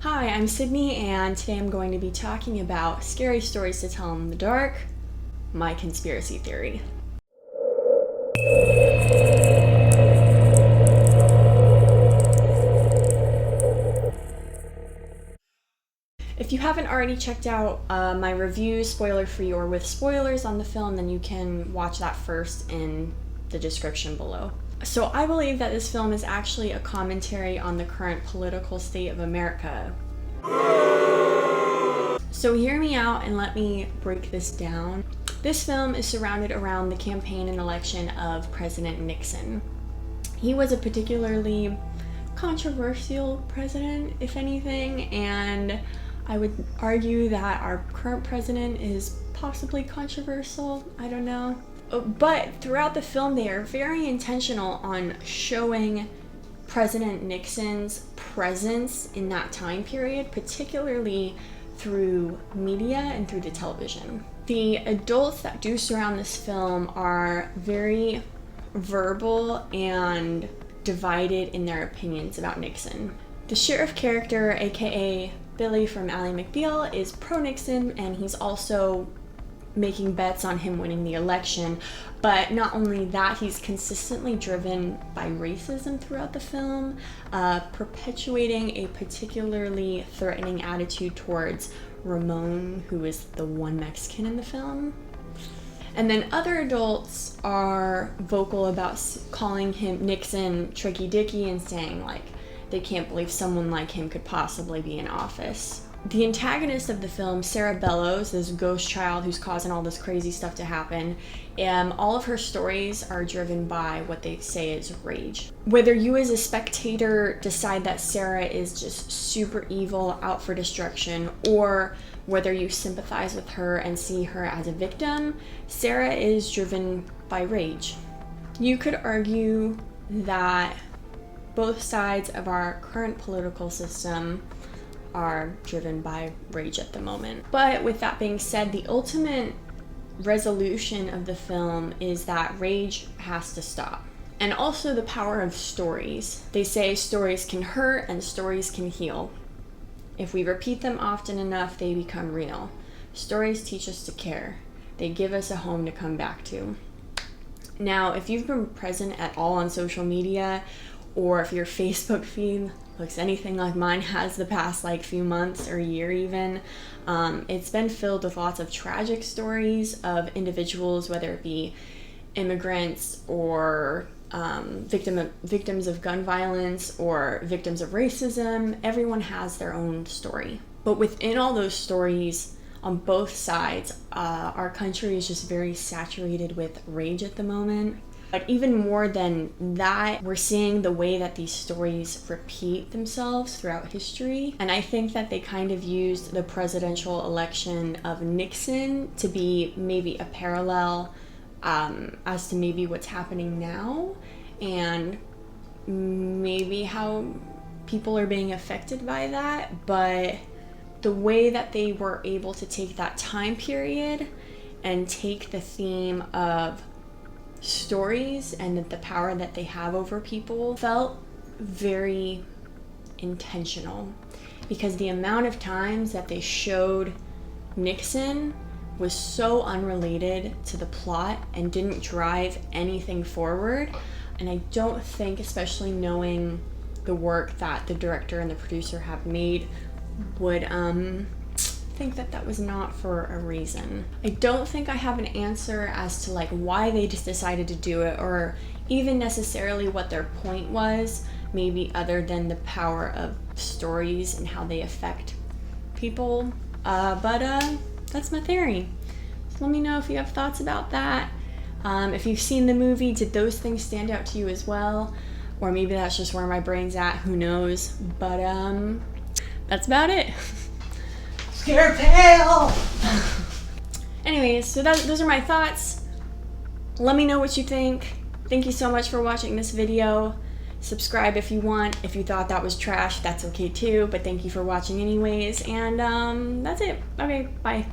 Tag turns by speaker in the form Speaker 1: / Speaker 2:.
Speaker 1: Hi, I'm Sydney, and today I'm going to be talking about scary stories to tell in the dark, my conspiracy theory. If you haven't already checked out my review, spoiler-free or with spoilers on the film, then you can watch that first in the description below. So I believe that this film is actually a commentary on the current political state of America. So hear me out and let me break this down. This film is surrounded around the campaign and election of President Nixon. He was a particularly controversial president, if anything, and I would argue that our current president is possibly controversial. I don't know. But throughout the film, they are very intentional on showing President Nixon's presence in that time period, particularly through media and through the television. The adults that do surround this film are very verbal and divided in their opinions about Nixon. The sheriff character, aka Billy from Ally McBeal, is pro-Nixon, and he's also making bets on him winning the election. But not only that, he's consistently driven by racism throughout the film, perpetuating a particularly threatening attitude towards Ramon, who is the one Mexican in the film. And then other adults are vocal about calling him Nixon Tricky Dicky and saying like they can't believe someone like him could possibly be in office. The antagonist of the film, Sarah Bellows, this ghost child who's causing all this crazy stuff to happen, all of her stories are driven by what they say is rage. Whether you as a spectator decide that Sarah is just super evil, out for destruction, or whether you sympathize with her and see her as a victim, Sarah is driven by rage. You could argue that both sides of our current political system are driven by rage at the moment. But with that being said, the ultimate resolution of the film is that rage has to stop. And also the power of stories. They say stories can hurt and stories can heal. If we repeat them often enough, they become real. Stories teach us to care. They give us a home to come back to. Now, if you've been present at all on social media, or if your Facebook feed looks anything like mine has the past few months or year even, it's been filled with lots of tragic stories of individuals, whether it be immigrants or victims of gun violence or victims of racism. Everyone has their own story. But within all those stories, on both sides, our country is just very saturated with rage at the moment. But even more than that, we're seeing the way that these stories repeat themselves throughout history. And I think that they kind of used the presidential election of Nixon to be maybe a parallel as to maybe what's happening now and maybe how people are being affected by that. But the way that they were able to take that time period and take the theme of stories and the power that they have over people felt very intentional, because the amount of times that they showed Nixon was so unrelated to the plot and didn't drive anything forward. And I don't think, especially knowing the work that the director and the producer have made, would think that that was not for a reason. I don't think I have an answer as to why they just decided to do it, or even necessarily what their point was, maybe other than the power of stories and how they affect people. But that's my theory. So let me know if you have thoughts about that. If you've seen the movie, did those things stand out to you as well? Or maybe that's just where my brain's at, who knows? But that's about it.
Speaker 2: Scare pale!
Speaker 1: Anyways, so those are my thoughts. Let me know what you think. Thank you so much for watching this video. Subscribe if you want. If you thought that was trash, that's okay too, but thank you for watching anyways. And that's it. Okay, bye.